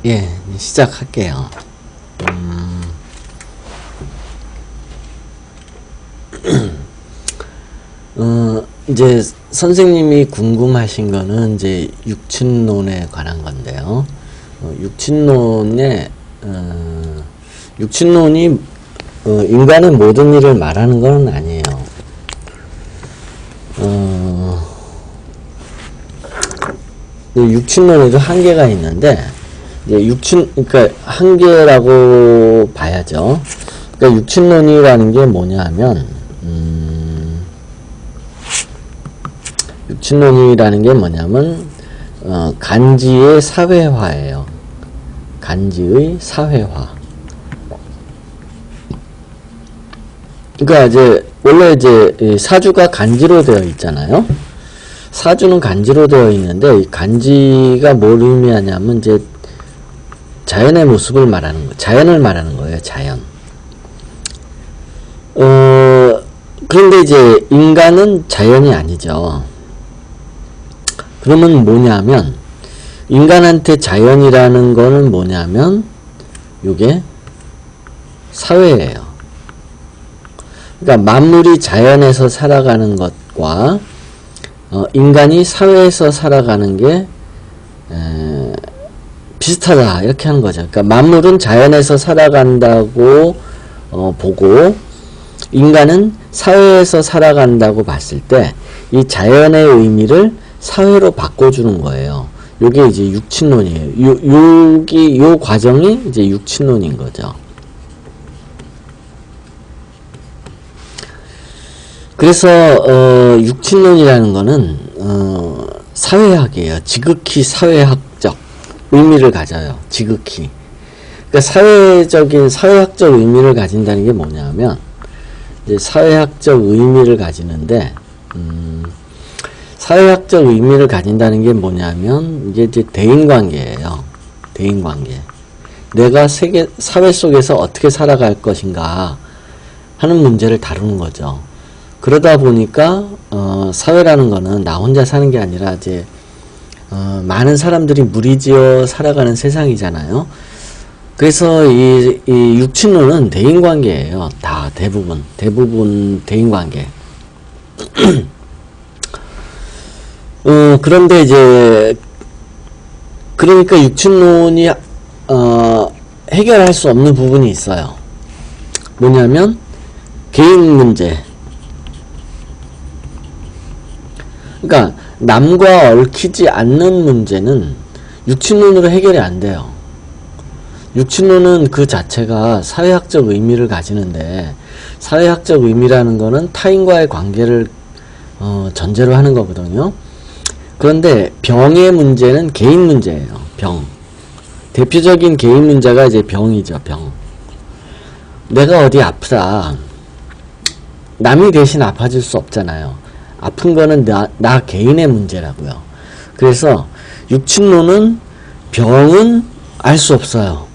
예, 시작할게요. 이제 선생님이 궁금하신 거는 이제 육친론에 관한 건데요. 육친론이 인간의 모든 일을 말하는 건 아니에요. 육친론에도 한계가 있는데, 이제 그러니까 한계라고 봐야죠. 그러니까 육친론이라는 게 뭐냐 하면, 육친론이라는 게 뭐냐면, 간지의 사회화예요. 간지의 사회화. 그러니까 이제, 원래 이제 사주가 간지로 되어 있잖아요. 사주는 간지로 되어 있는데, 이 간지가 뭘 의미하냐면, 이제, 자연의 모습을 말하는 거, 자연을 말하는 거예요, 자연. 그런데 이제, 인간은 자연이 아니죠. 그러면 뭐냐면, 인간한테 자연이라는 거는 뭐냐면, 요게 사회예요. 그러니까 만물이 자연에서 살아가는 것과 인간이 사회에서 살아가는 게 비슷하다 이렇게 하는 거죠. 그러니까 만물은 자연에서 살아간다고 보고 인간은 사회에서 살아간다고 봤을 때 이 자연의 의미를 사회로 바꿔주는 거예요. 요게 이제 육친론이에요. 요 과정이 이제 육친론인 거죠. 그래서 육친론이라는 거는 사회학이에요. 지극히 사회학적 의미를 가져요. 지극히. 그러니까 사회학적 의미를 가진다는 게 뭐냐면 이제 사회학적 의미를 가지는데 사회학적 의미를 가진다는 게 뭐냐면 이게 이제 대인관계예요. 대인관계. 내가 사회 속에서 어떻게 살아갈 것인가 하는 문제를 다루는 거죠. 그러다 보니까 사회라는 거는 나 혼자 사는 게 아니라 이제 많은 사람들이 무리지어 살아가는 세상이잖아요. 그래서 이 육친론은 대인관계예요. 다 대부분 대인관계. 그런데 이제 그러니까 육친론이 해결할 수 없는 부분이 있어요. 뭐냐면 개인 문제. 그러니까 남과 얽히지 않는 문제는 육친론으로 해결이 안 돼요. 육친론은 그 자체가 사회학적 의미를 가지는데 사회학적 의미라는 거는 타인과의 관계를 전제로 하는 거거든요. 그런데 병의 문제는 개인 문제예요. 병. 대표적인 개인 문제가 이제 병이죠. 병. 내가 어디 아프다. 남이 대신 아파질 수 없잖아요. 아픈 거는 나 개인의 문제라고요. 그래서 육친론은 병은 알 수 없어요.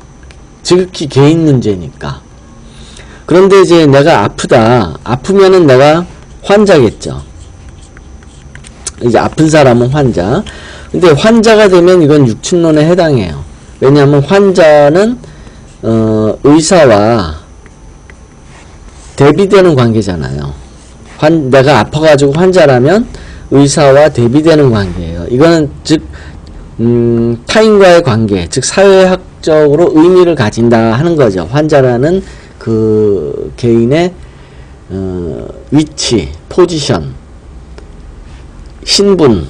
지극히 개인 문제니까. 그런데 이제 내가 아프다. 아프면은 내가 환자겠죠. 이제 아픈 사람은 환자. 근데 환자가 되면 이건 육친론에 해당해요. 왜냐하면 환자는 의사와 대비되는 관계잖아요. 내가 아파가지고 환자라면 의사와 대비되는 관계예요. 이거는 즉 타인과의 관계, 즉 사회학적으로 의미를 가진다 하는 거죠. 환자라는 그 개인의 위치, 포지션, 신분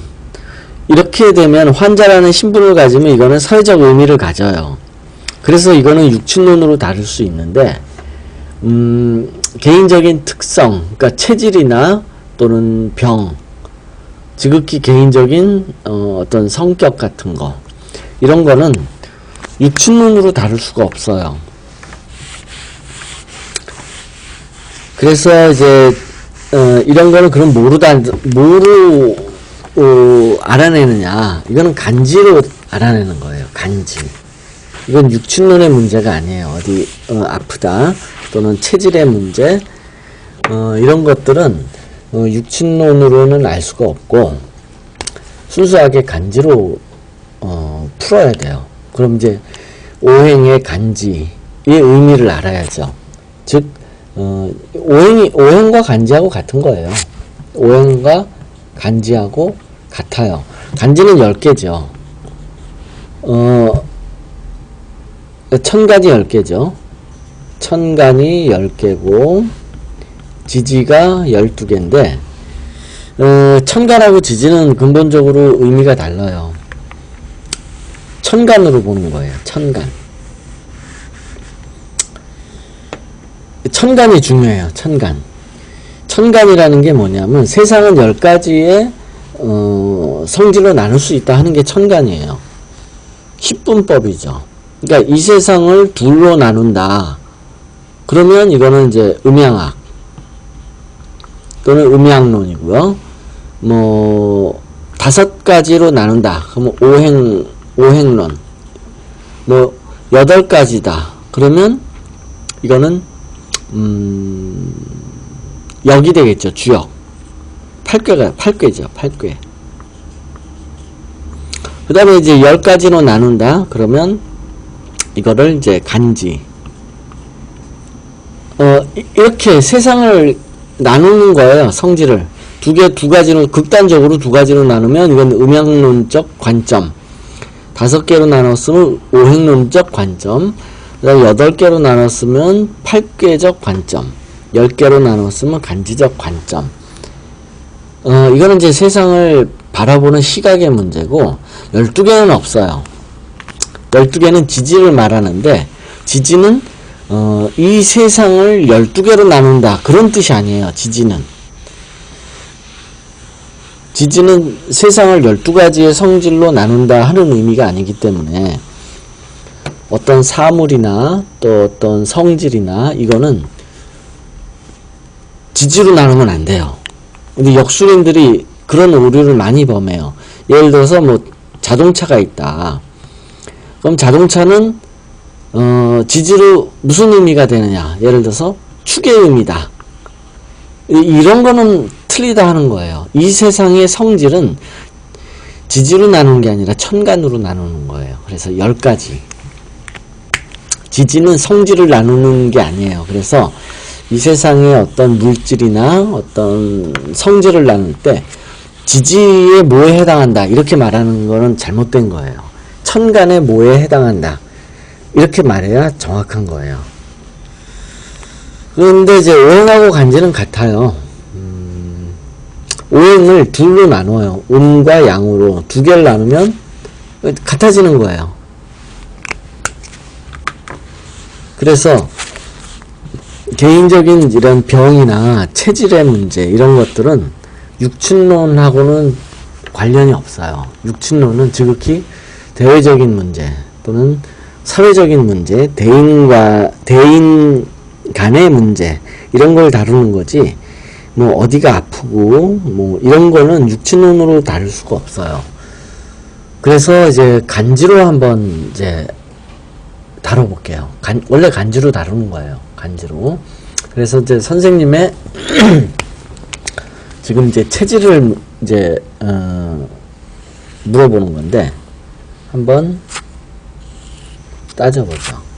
이렇게 되면 환자라는 신분을 가지면 이거는 사회적 의미를 가져요. 그래서 이거는 육친론으로 다룰 수 있는데 개인적인 특성, 그러니까 체질이나 또는 병, 지극히 개인적인 어떤 성격 같은 거 이런 거는 육친론으로 다룰 수가 없어요. 그래서 이제 이런 거는 그럼 뭐로 알아내느냐? 이거는 간지로 알아내는 거예요. 간지. 이건 육친론의 문제가 아니에요. 어디 아프다 또는 체질의 문제 이런 것들은 육친론으로는 알 수가 없고 순수하게 간지로 풀어야 돼요. 그럼 이제 오행의 간지의 의미를 알아야죠. 즉, 오행과 간지하고 같은 거예요. 오행과 간지하고 같아요. 간지는 10개죠. 천간이 10개죠. 천간이 10개고, 지지가 12개인데, 천간하고 지지는 근본적으로 의미가 달라요. 천간으로 보는 거예요. 천간. 천간이 중요해요. 천간. 천간이라는 게 뭐냐면 세상은 10가지의 성질로 나눌 수 있다 하는 게 천간이에요. 10분법이죠. 그러니까 이 세상을 둘로 나눈다. 그러면 이거는 이제 음양학 또는 음양론이고요. 뭐 5가지로 나눈다. 그러면 오행론. 뭐 8가지다. 그러면 이거는 역이 되겠죠. 주역. 8꾀죠. 8꾀. 그 다음에 이제 10가지로 나눈다. 그러면 이거를 이제 간지. 이렇게 세상을 나누는 거예요. 성질을. 두 가지로, 극단적으로 2가지로 나누면 이건 음양론적 관점. 5개로 나눴으면 오행론적 관점. 그 다음에 8개로 나눴으면 8꾀적 관점. 10개로 나눴으면 간지적 관점. 이거는 이제 세상을 바라보는 시각의 문제고, 12개는 없어요. 12개는 지지를 말하는데, 지지는, 이 세상을 12개로 나눈다. 그런 뜻이 아니에요. 지지는 세상을 12가지의 성질로 나눈다 하는 의미가 아니기 때문에, 어떤 사물이나 또 어떤 성질이나 이거는 지지로 나누면 안 돼요. 근데 역술인들이 그런 오류를 많이 범해요. 예를 들어서 뭐 자동차가 있다. 그럼 자동차는 지지로 무슨 의미가 되느냐? 예를 들어서 축의 의미다. 이런 거는 틀리다 하는 거예요. 이 세상의 성질은 지지로 나누는 게 아니라 천간으로 나누는 거예요. 그래서 10가지. 지지는 성질을 나누는 게 아니에요. 그래서 이 세상의 어떤 물질이나 어떤 성질을 나눌 때 지지의 뭐에 해당한다 이렇게 말하는 거는 잘못된 거예요. 천간의 뭐에 해당한다 이렇게 말해야 정확한 거예요. 그런데 이제 오행하고 간지는 같아요. 오행을 둘로 나눠요. 음과 양으로 2개를 나누면 같아지는 거예요. 그래서 개인적인 이런 병이나 체질의 문제 이런 것들은 육친론하고는 관련이 없어요. 육친론은 지극히 대외적인 문제 또는 사회적인 문제, 대인 간의 문제 이런 걸 다루는 거지 뭐 어디가 아프고 뭐 이런 거는 육친론으로 다룰 수가 없어요. 그래서 이제 간지로 한번 이제 다뤄볼게요. 원래 간지로 다루는 거예요. 간지로. 그래서 이제 선생님의 지금 이제 체질을 이제 물어보는 건데 한번 따져보죠.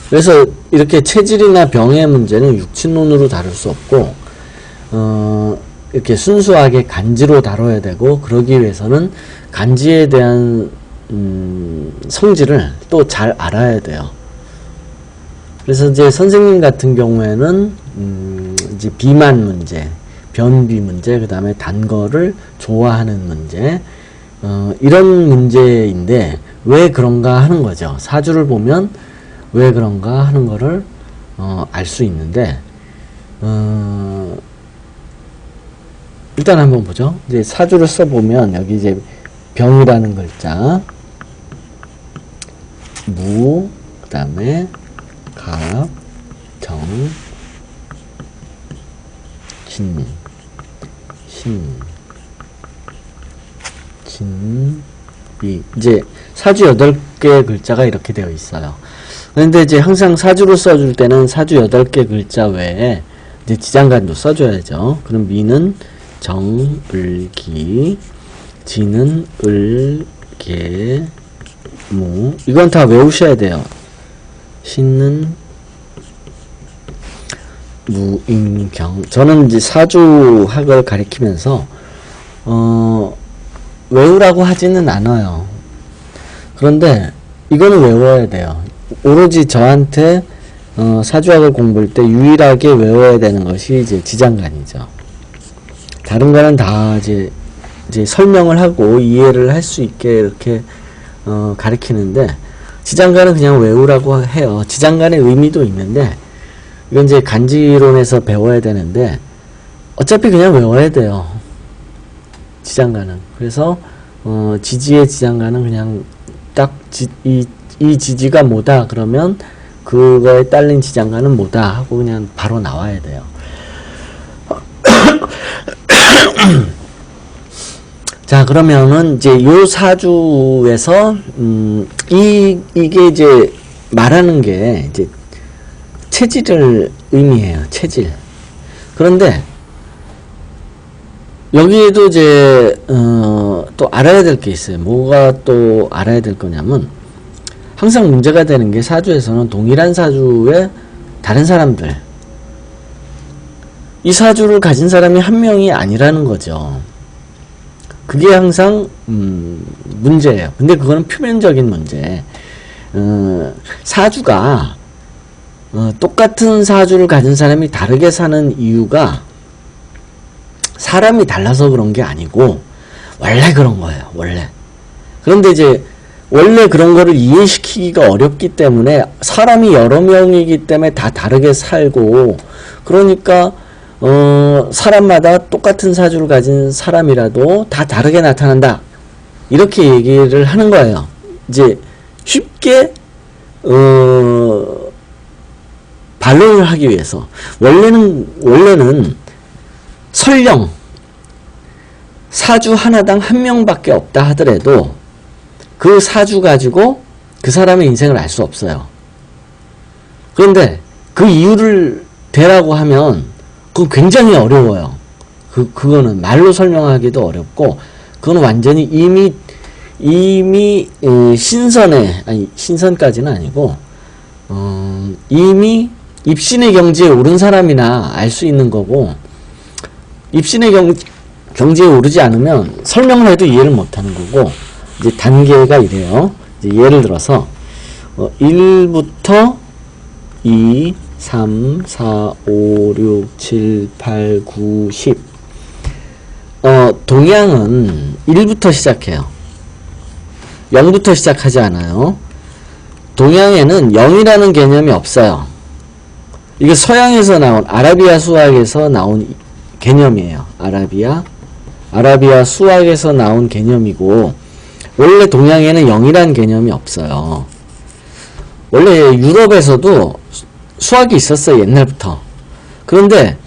그래서 이렇게 체질이나 병의 문제는 육친론으로 다룰 수 없고 이렇게 순수하게 간지로 다뤄야 되고 그러기 위해서는 간지에 대한 성질을 또 잘 알아야 돼요. 그래서 이제 선생님 같은 경우에는 이제 비만 문제, 변비 문제, 그 다음에 단 거를 좋아하는 문제, 이런 문제인데 왜 그런가 하는 거죠. 사주를 보면 왜 그런가 하는 거를 알 수 있는데 일단 한번 보죠. 이제 사주를 써보면 여기 이제 병이라는 글자, 무, 그 다음에 갑, 정, 진, 신, 진, 비. 이제 사주 8개 글자가 이렇게 되어 있어요. 그런데 이제 항상 사주로 써줄 때는 사주 8개 글자 외에 이제 지장간도 써줘야죠. 그럼 미는 정, 을, 기, 지는 을, 개, 이건 다 외우셔야 돼요. 신는 무인경. 저는 이제 사주학을 가리키면서 외우라고 하지는 않아요. 그런데 이거는 외워야 돼요. 오로지 저한테 사주학을 공부할 때 유일하게 외워야 되는 것이 이제 지장간이죠. 다른 거는 다 이제 설명을 하고 이해를 할 수 있게 이렇게 가리키는데, 지장간은 그냥 외우라고 해요. 지장간의 의미도 있는데, 이건 이제 간지론에서 배워야 되는데, 어차피 그냥 외워야 돼요. 지장간은. 그래서, 지지의 지장간은 그냥 딱, 이 지지가 뭐다 그러면, 그거에 딸린 지장간은 뭐다 하고 그냥 바로 나와야 돼요. 자, 그러면은 이제 요 사주에서 이게 이제 말하는 게 이제 체질을 의미해요. 체질. 그런데 여기에도 이제 또 알아야 될 게 있어요. 뭐가 또 알아야 될 거냐면, 항상 문제가 되는 게 사주에서는 동일한 사주의 다른 사람들, 이 사주를 가진 사람이 한 명이 아니라는 거죠. 그게 항상 문제예요. 근데 그거는 표면적인 문제. 사주가 똑같은 사주를 가진 사람이 다르게 사는 이유가 사람이 달라서 그런 게 아니고 원래 그런 거예요. 원래. 그런데 이제 원래 그런 거를 이해시키기가 어렵기 때문에, 사람이 여러 명이기 때문에 다 다르게 살고, 그러니까 사람마다 똑같은 사주를 가진 사람이라도 다 다르게 나타난다, 이렇게 얘기를 하는 거예요. 이제 쉽게 반론을 하기 위해서. 원래는 설령 사주 하나당 한 명밖에 없다 하더라도 그 사주 가지고 그 사람의 인생을 알 수 없어요. 그런데 그 이유를 대라고 하면 그건 굉장히 어려워요. 그거는 말로 설명하기도 어렵고, 그건 완전히 이미 신선까지는 아니고, 이미 입신의 경지에 오른 사람이나 알 수 있는 거고, 입신의 경지에 오르지 않으면 설명을 해도 이해를 못 하는 거고, 이제 단계가 이래요. 이제 예를 들어서 1부터 2, 3, 4, 5, 6, 7, 8, 9, 10. 동양은 1부터 시작해요. 0부터 시작하지 않아요. 동양에는 0이라는 개념이 없어요. 이게 서양에서 나온, 아라비아 수학에서 나온 개념이에요. 아라비아 수학에서 나온 개념이고, 원래 동양에는 0이라는 개념이 없어요. 원래 유럽에서도 수학이 있었어요. 옛날부터. 그런데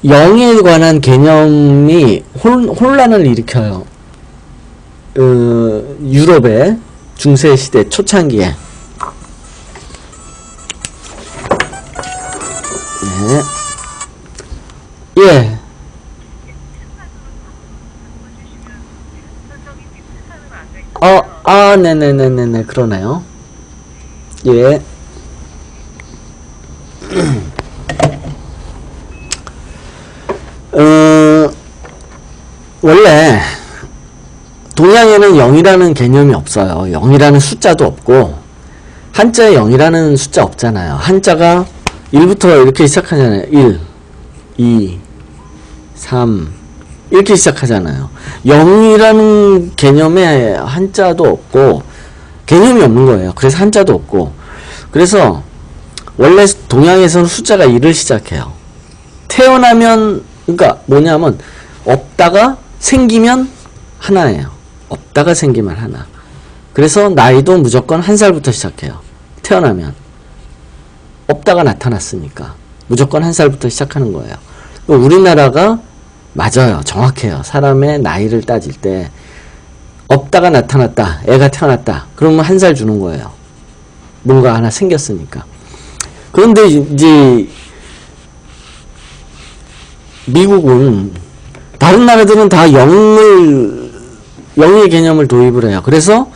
0에 관한 개념이 혼란을 일으켜요. 유럽의 중세시대 초창기에. 네. 예. 네네네네네, 그러네요. 예. 원래 동양에는 0이라는 개념이 없어요. 0이라는 숫자도 없고, 한자에 0이라는 숫자 없잖아요. 한자가 1부터 이렇게 시작하잖아요. 1, 2, 3 이렇게 시작하잖아요. 0이라는 개념에 한자도 없고 개념이 없는 거예요. 그래서 한자도 없고. 그래서 원래 동양에서는 숫자가 1을 시작해요. 태어나면, 그러니까 뭐냐면 없다가 생기면 하나예요. 없다가 생기면 하나. 그래서 나이도 무조건 1살부터 시작해요. 태어나면. 없다가 나타났으니까 무조건 1살부터 시작하는 거예요. 우리나라가 맞아요. 정확해요. 사람의 나이를 따질 때 없다가 나타났다. 애가 태어났다. 그러면 1살 주는 거예요. 뭔가 하나 생겼으니까. 그런데 이제 미국은, 다른 나라들은 다 0의 개념을 도입을 해요. 그래서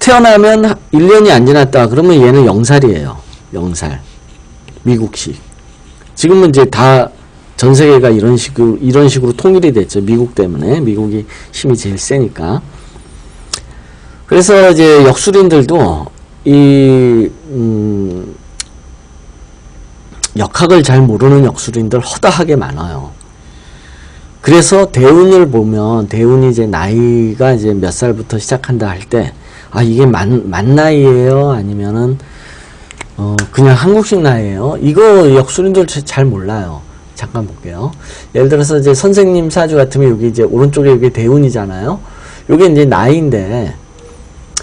태어나면 1년이 안 지났다. 그러면 얘는 0살이에요. 0살. 미국식. 지금은 이제 다 전 세계가 이런 식으로 통일이 됐죠. 미국 때문에. 미국이 힘이 제일 세니까. 그래서 이제 역술인들도 역학을 잘 모르는 역술인들 허다하게 많아요. 그래서 대운을 보면 대운이 이제 나이가 이제 몇 살부터 시작한다 할 때 이게 만 나이예요? 아니면은 그냥 한국식 나이예요? 이거 역술인들 잘 몰라요. 잠깐 볼게요. 예를 들어서 이제 선생님 사주 같으면 여기 이제 오른쪽에 여기 대운이잖아요. 요게 이제 나이인데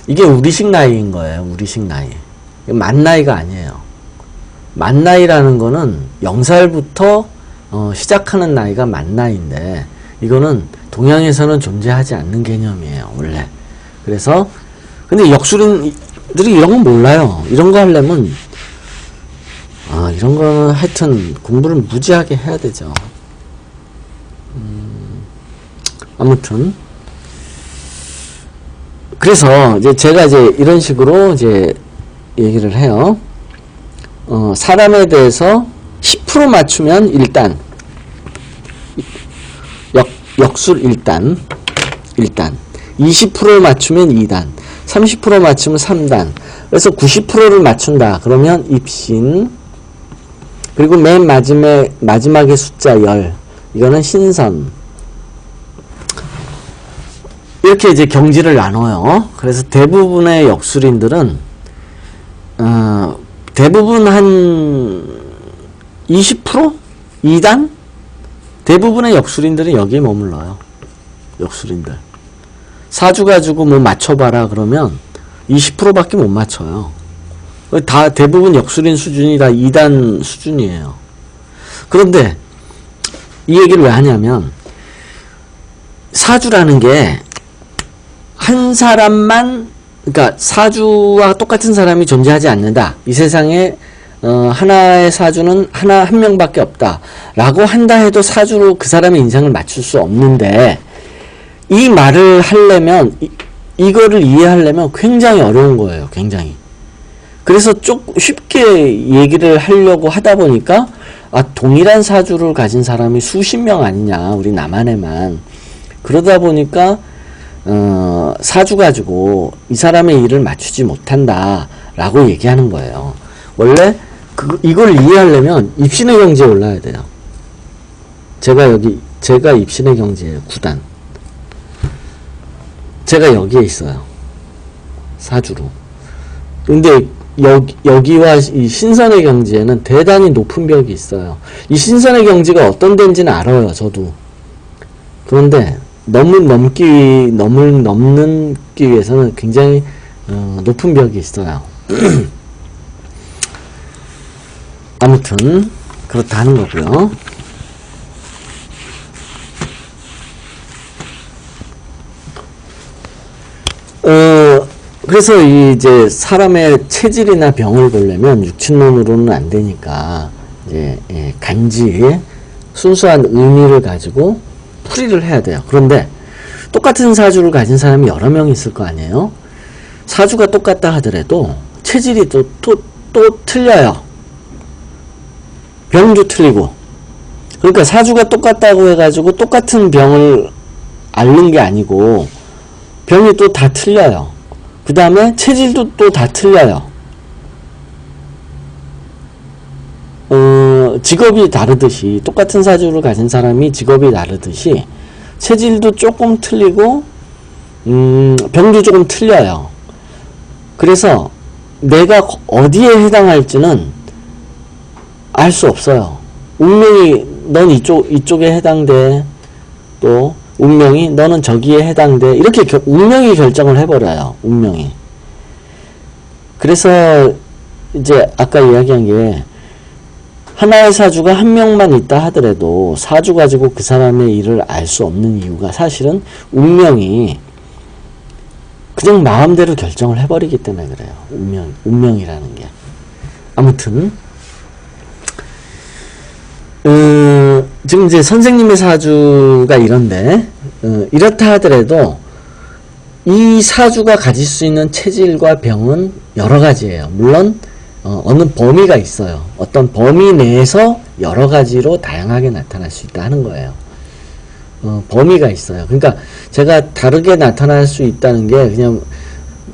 이게 우리식 나이인 거예요. 우리식 나이. 만 나이가 아니에요. 만 나이라는 거는 0살부터 시작하는 나이가 만 나이인데 이거는 동양에서는 존재하지 않는 개념이에요. 원래. 그래서 근데 역술인들이 이런 건 몰라요. 이런 거 하려면 이런 거는 하여튼 공부를 무지하게 해야 되죠. 아무튼 그래서 이제 제가 이제 이런 식으로 이제 얘기를 해요. 사람에 대해서 10% 맞추면 1단. 역술 1단. 20% 맞추면 2단. 30% 맞추면 3단. 그래서 90%를 맞춘다. 그러면 입신. 그리고 맨 마지막에 숫자 10. 이거는 신선. 이렇게 이제 경지를 나눠요. 그래서 대부분의 역술인들은, 대부분 한 20%? 2단? 대부분의 역술인들은 여기에 머물러요. 역술인들. 사주 가지고 뭐 맞춰봐라 그러면 20%밖에 못 맞춰요. 다 대부분 역술인 수준이 다 2단 수준이에요. 그런데 이 얘기를 왜 하냐면 사주라는 게 한 사람만, 그러니까 사주와 똑같은 사람이 존재하지 않는다. 이 세상에 하나의 사주는 한 명밖에 없다 라고 한다 해도 사주로 그 사람의 인생을 맞출 수 없는데, 이 말을 하려면 이거를 이해하려면 굉장히 어려운 거예요. 굉장히. 그래서 쉽게 얘기를 하려고 하다 보니까 동일한 사주를 가진 사람이 수십 명 아니냐, 우리 남한에만. 그러다 보니까 사주 가지고 이 사람의 일을 맞추지 못한다 라고 얘기하는 거예요. 원래 이걸 이해하려면 입신의 경지에 올라야 돼요. 제가 입신의 경지예요. 9단. 제가 여기에 있어요. 사주로. 근데 여기와 이 신선의 경지에는 대단히 높은 벽이 있어요. 이 신선의 경지가 어떤 데인지는 알아요. 저도. 그런데 넘기 위해서는 굉장히 높은 벽이 있어요. 아무튼 그렇다는 거고요. 그래서 이제 사람의 체질이나 병을 보려면 육친론으로는 안 되니까 이제 간지 순수한 의미를 가지고 풀이를 해야 돼요. 그런데 똑같은 사주를 가진 사람이 여러 명 있을 거 아니에요? 사주가 똑같다 하더라도 체질이 또 틀려요. 병도 틀리고. 그러니까 사주가 똑같다고 해가지고 똑같은 병을 앓는 게 아니고 병이 또 다 틀려요. 그 다음에 체질도 또 다 틀려요. 직업이 다르듯이, 똑같은 사주를 가진 사람이 직업이 다르듯이 체질도 조금 틀리고 병도 조금 틀려요. 그래서 내가 어디에 해당할지는 알 수 없어요. 운명이 넌 이쪽에 해당돼, 또 운명이 너는 저기에 해당돼, 이렇게 운명이 결정을 해버려요. 운명이. 그래서 이제 아까 이야기한 게 하나의 사주가 한 명만 있다 하더라도 사주 가지고 그 사람의 일을 알 수 없는 이유가 사실은 운명이 그냥 마음대로 결정을 해버리기 때문에 그래요. 운명이라는 게. 아무튼 지금 이제 선생님의 사주가 이런데 이렇다 하더라도 이 사주가 가질 수 있는 체질과 병은 여러 가지예요. 물론 어느 범위가 있어요. 어떤 범위 내에서 여러 가지로 다양하게 나타날 수 있다 하는 거예요. 범위가 있어요. 그러니까 제가 다르게 나타날 수 있다는 게 그냥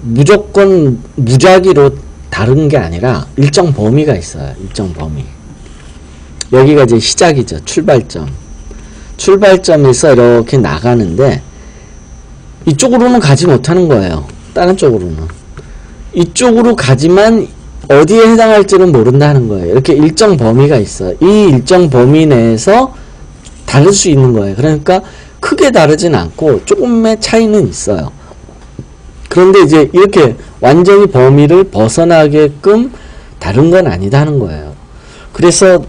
무조건 무작위로 다른 게 아니라 일정 범위가 있어요. 일정 범위. 여기가 이제 시작이죠. 출발점. 출발점에서 이렇게 나가는데 이쪽으로는 가지 못하는 거예요. 다른 쪽으로는. 이쪽으로 가지만 어디에 해당할지는 모른다는 거예요. 이렇게 일정 범위가 있어요. 이 일정 범위 내에서 다를 수 있는 거예요. 그러니까 크게 다르진 않고 조금의 차이는 있어요. 그런데 이제 이렇게 완전히 범위를 벗어나게끔 다른 건 아니다 하는 거예요. 그래서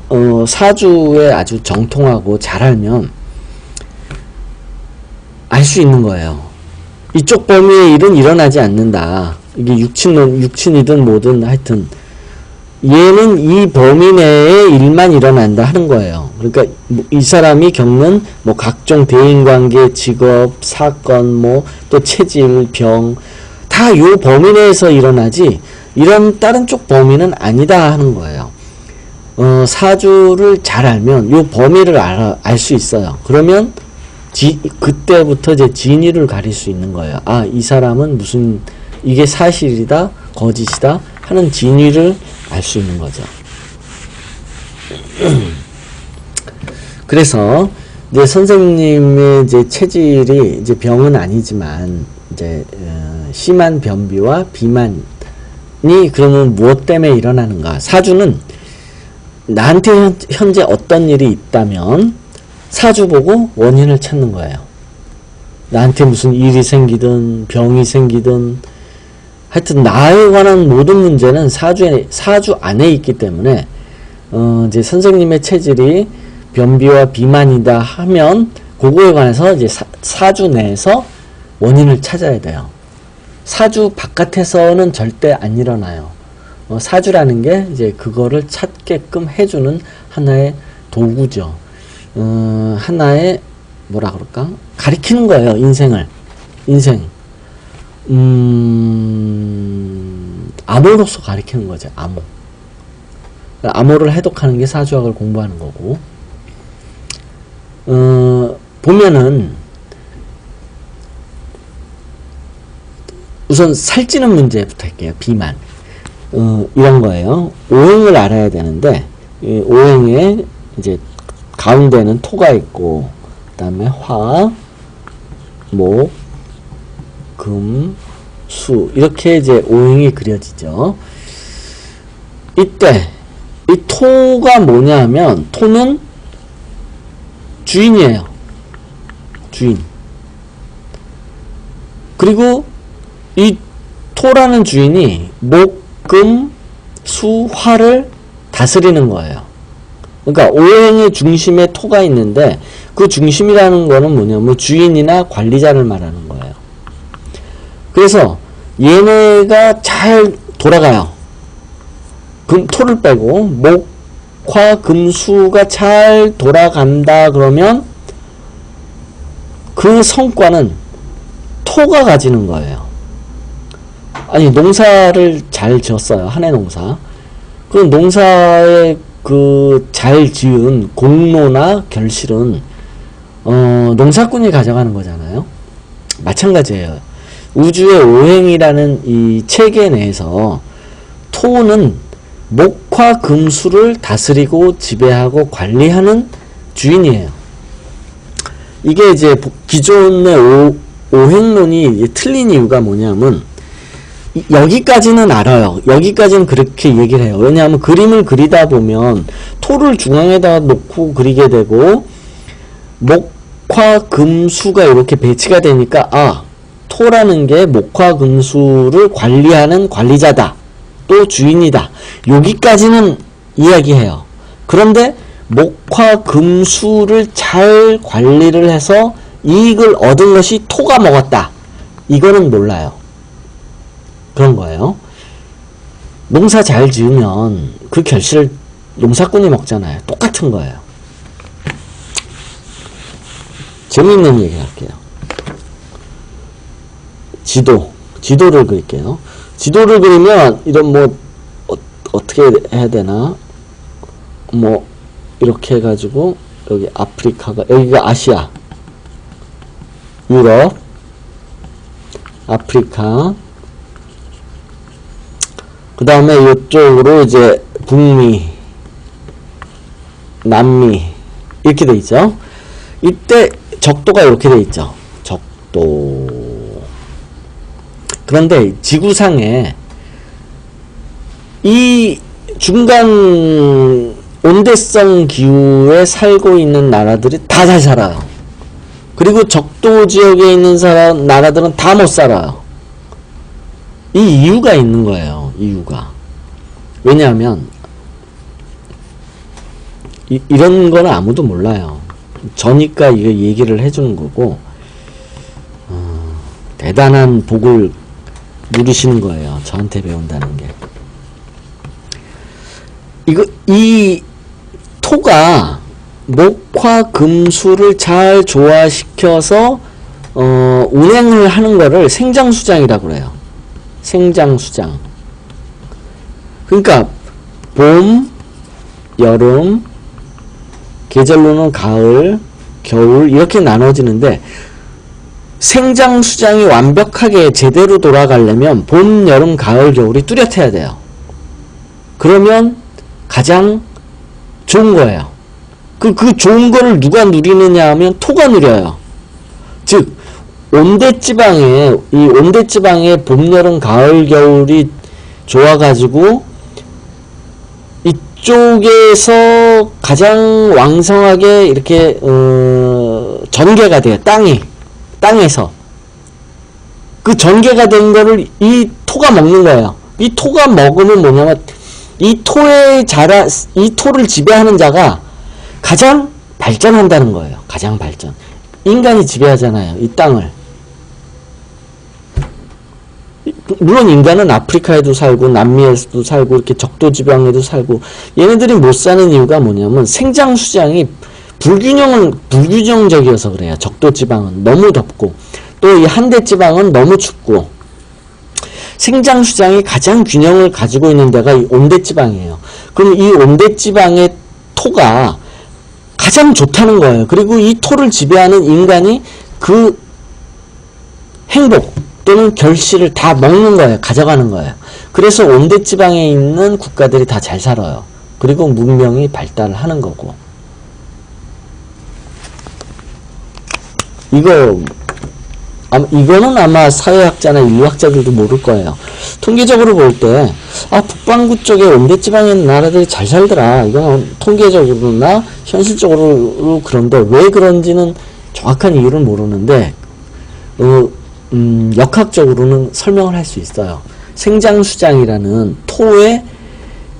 사주에 아주 정통하고 잘 알면 알 수 있는 거예요. 이쪽 범위의 일은 일어나지 않는다. 이게 육친이든 뭐든 하여튼 얘는 이 범위 내의 일만 일어난다 하는 거예요. 그러니까 이 사람이 겪는 뭐 각종 대인관계, 직업, 사건, 뭐 또 체질, 병 다 요 범위 내에서 일어나지 이런 다른 쪽 범위는 아니다 하는 거예요. 사주를 잘 알면 요 범위를 알 수 있어요. 그러면 그때부터 이제 진위를 가릴 수 있는 거예요. 아, 이 사람은 무슨 이게 사실이다, 거짓이다 하는 진위를 알 수 있는 거죠. 그래서 이제 선생님의 이제 체질이 이제 병은 아니지만 이제 심한 변비와 비만이 그러면 무엇 때문에 일어나는가? 사주는 나한테 현재 어떤 일이 있다면 사주 보고 원인을 찾는 거예요. 나한테 무슨 일이 생기든 병이 생기든 하여튼 나에 관한 모든 문제는 사주 안에 있기 때문에 이제 선생님의 체질이 변비와 비만이다 하면 그거에 관해서 이제 사주 내에서 원인을 찾아야 돼요. 사주 바깥에서는 절대 안 일어나요. 사주라는 게 이제 그거를 찾게끔 해주는 하나의 도구죠. 하나의 뭐라 그럴까? 가리키는 거예요. 인생을. 인생. 암호로서 가리키는 거죠. 암호. 암호를 해독하는 게 사주학을 공부하는 거고. 보면은 우선 살찌는 문제부터 할게요. 비만. 이런 거예요. 오행을 알아야 되는데 오행에 이제 가운데는 토가 있고 그 다음에 화, 목, 금, 수 이렇게 이제 오행이 그려지죠. 이때 이 토가 뭐냐면 토는 주인이에요. 주인. 그리고 이 토라는 주인이 목, 금, 수, 화를 다스리는 거예요. 그러니까 오행의 중심에 토가 있는데 그 중심이라는 거는 뭐냐면 주인이나 관리자를 말하는 거예요. 그래서 얘네가 잘 돌아가요. 토를 빼고 목, 화, 금, 수가 잘 돌아간다 그러면 그 성과는 토가 가지는 거예요. 아니 농사를 잘 지었어요. 한 해 농사. 그 농사에 그 잘 지은 공로나 결실은 농사꾼이 가져가는 거잖아요. 마찬가지예요. 우주의 오행이라는 이 체계 내에서 토는 목화 금수를 다스리고 지배하고 관리하는 주인이에요. 이게 이제 기존의 오행론이 틀린 이유가 뭐냐면 여기까지는 알아요. 여기까지는 그렇게 얘기를 해요. 왜냐하면 그림을 그리다 보면 토를 중앙에다 놓고 그리게 되고 목화 금수가 이렇게 배치가 되니까 아, 토라는 게 목화 금수를 관리하는 관리자다. 또 주인이다. 여기까지는 이야기해요. 그런데 목화 금수를 잘 관리를 해서 이익을 얻은 것이 토가 먹었다. 이거는 몰라요. 그런 거예요. 농사 잘 지으면 그 결실을 농사꾼이 먹잖아요. 똑같은 거예요. 재미있는 얘기 할게요. 지도를 그릴게요. 지도를 그리면 이런 뭐 어떻게 해야 되나, 뭐 이렇게 해가지고 여기 아프리카가, 여기가 아시아, 유럽, 아프리카, 그 다음에 이쪽으로 이제 북미, 남미 이렇게 돼 있죠. 이때 적도가 이렇게 돼 있죠. 적도. 그런데 지구상에 이 중간 온대성 기후에 살고 있는 나라들이 다 잘 살아요. 그리고 적도 지역에 있는 나라들은 다 못 살아요. 이 이유가 있는 거예요. 이유가. 왜냐하면 이런 거는 아무도 몰라요. 저니까 이거 얘기를 해주는 거고, 대단한 복을 누리시는 거예요. 저한테 배운다는 게. 이 토가 목화금수를 잘 조화시켜서 운행을 하는 거를 생장수장이라고 그래요. 생장수장. 그러니까 봄, 여름, 계절로는 가을, 겨울 이렇게 나눠지는데, 생장수장이 완벽하게 제대로 돌아가려면 봄, 여름, 가을, 겨울이 뚜렷해야 돼요. 그러면 가장 좋은 거예요. 그 좋은 거를 누가 누리느냐 하면 토가 누려요. 즉 온대지방에, 이 온대지방에 봄, 여름, 가을, 겨울이 좋아가지고 이쪽에서 가장 왕성하게 이렇게 전개가 돼요. 땅에서 그 전개가 된 거를 이 토가 먹는 거예요. 이 토가 먹으면 뭐냐면 이 토를 지배하는 자가 가장 발전한다는 거예요. 가장 발전. 인간이 지배하잖아요. 이 땅을. 물론 인간은 아프리카에도 살고 남미에서도 살고 이렇게 적도 지방에도 살고, 얘네들이 못 사는 이유가 뭐냐면 생장수장이 불균형적이어서 그래요. 적도 지방은 너무 덥고 또 이 한대 지방은 너무 춥고, 생장수장이 가장 균형을 가지고 있는 데가 이 온대 지방이에요. 그럼 이 온대 지방의 토가 가장 좋다는 거예요. 그리고 이 토를 지배하는 인간이 그 행복 또는 결실을 다 먹는 거예요. 가져가는 거예요. 그래서 온대지방에 있는 국가들이 다 잘 살아요. 그리고 문명이 발달을 하는 거고. 이거는 아마 사회학자나 인류학자들도 모를 거예요. 통계적으로 볼 때, 북반구 쪽에 온대지방에 있는 나라들이 잘 살더라. 이건 통계적으로나 현실적으로 그런데 왜 그런지는 정확한 이유를 모르는데, 역학적으로는 설명을 할 수 있어요. 생장수장이라는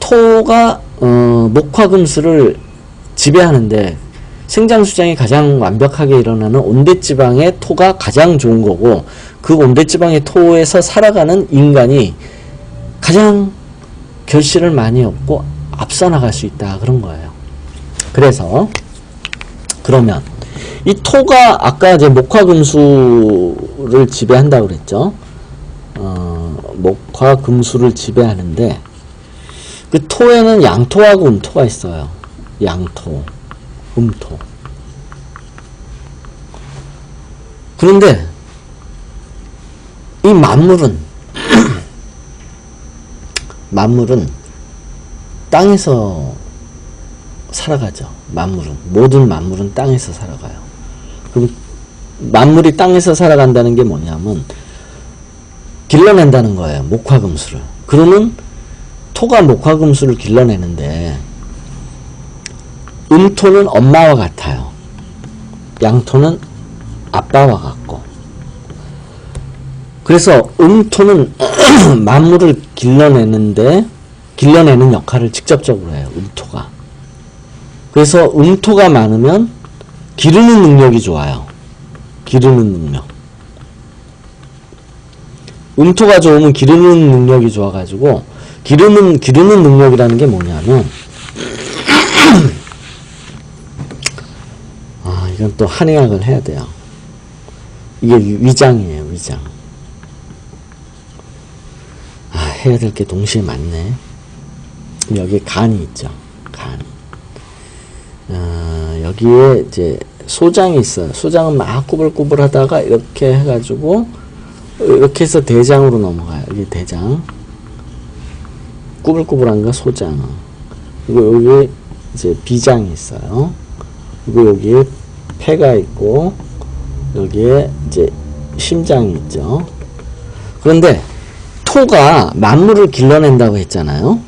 토가 목화금수를 지배하는데, 생장수장이 가장 완벽하게 일어나는 온대지방의 토가 가장 좋은 거고, 그 온대지방의 토에서 살아가는 인간이 가장 결실을 많이 얻고 앞서 나갈 수 있다, 그런 거예요. 그래서 그러면 이 토가 아까 이제 목화금수를 지배한다고 그랬죠. 목화금수를 지배하는데, 그 토에는 양토하고 음토가 있어요. 양토, 음토. 그런데 이 만물은 땅에서 살아가죠. 모든 만물은 땅에서 살아가요. 그럼 만물이 땅에서 살아간다는 게 뭐냐면 길러낸다는 거예요. 목화금수를. 그러면 토가 목화금수를 길러내는데, 음토는 엄마와 같아요. 양토는 아빠와 같고. 그래서 음토는 만물을 길러내는 역할을 직접적으로 해요. 음토가. 그래서 음토가 많으면 기르는 능력이 좋아요. 기르는 능력. 음토가 좋으면 기르는 능력이 좋아가지고, 기르는 능력이라는 게 뭐냐면, 이건 또 한의학을 해야 돼요. 이게 위장이에요, 위장. 해야 될 게 동시에 많네. 여기 간이 있죠. 간. 여기에 이제 소장이 있어요. 소장은 막 꾸불꾸불 하다가 이렇게 해가지고 이렇게 해서 대장으로 넘어가요. 여기 대장. 꾸불꾸불한 거 소장. 그리고 여기 이제 비장이 있어요. 그리고 여기에 폐가 있고 여기에 이제 심장이 있죠. 그런데 토가 만물을 길러낸다고 했잖아요.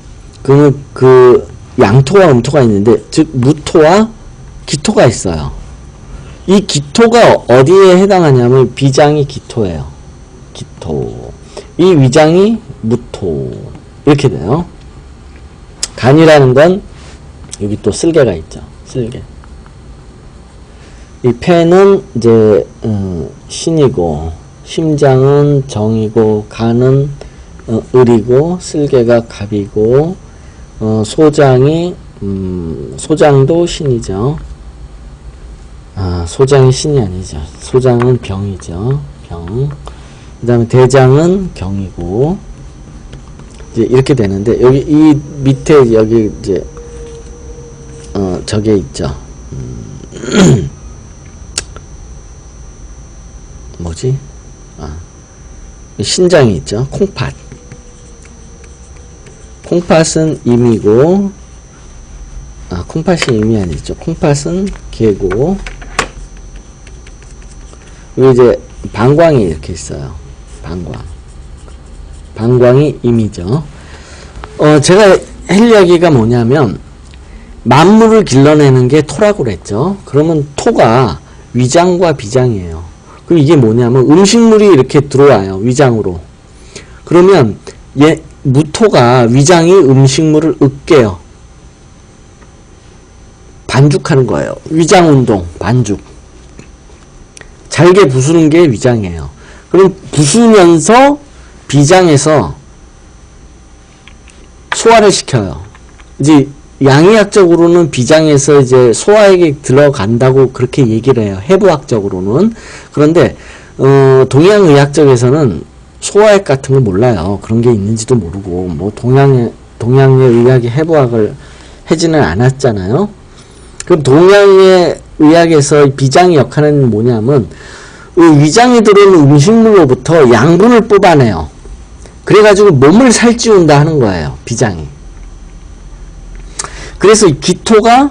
그러면 그 양토와 음토가 있는데, 즉 무토와 기토가 있어요. 이 기토가 어디에 해당하냐면 비장이 기토예요. 기토. 이 위장이 무토. 이렇게 돼요. 간이라는 건 여기 또 쓸개가 있죠. 쓸개. 이 폐는 이제 신이고, 심장은 정이고, 간은 을이고, 쓸개가 갑이고, 소장이 소장도 신이죠. 소장이 신이 아니죠. 소장은 병이죠. 병. 그 다음에 대장은 경이고, 이제 이렇게 되는데, 여기 이 밑에 여기 이제 저게 있죠. 뭐지? 신장이 있죠. 콩팥. 콩팥은 임이고, 콩팥이 임이 아니죠. 콩팥은 개고, 그리고 이제 방광이 이렇게 있어요. 방광. 방광이 임이죠. 제가 할 이야기가 뭐냐면, 만물을 길러내는 게 토라고 그랬죠. 그러면 토가 위장과 비장이에요. 그럼 이게 뭐냐면 음식물이 이렇게 들어와요. 위장으로. 그러면 무토가 위장이 음식물을 으깨요. 반죽하는 거예요. 위장운동, 반죽. 잘게 부수는 게 위장이에요. 그럼 부수면서 비장에서 소화를 시켜요. 이제 양의학적으로는 비장에서 이제 소화액이 들어간다고 그렇게 얘기를 해요. 해부학적으로는. 그런데 동양의학적에서는 소화액 같은 거 몰라요. 그런 게 있는지도 모르고, 뭐 동양의 의학이 해부학을 하지는 않았잖아요. 그럼 동양의 의학에서 비장의 역할은 뭐냐면 위장에 들어오는 음식물로부터 양분을 뽑아내요. 그래가지고 몸을 살찌운다 하는 거예요. 비장이. 그래서 이 기토가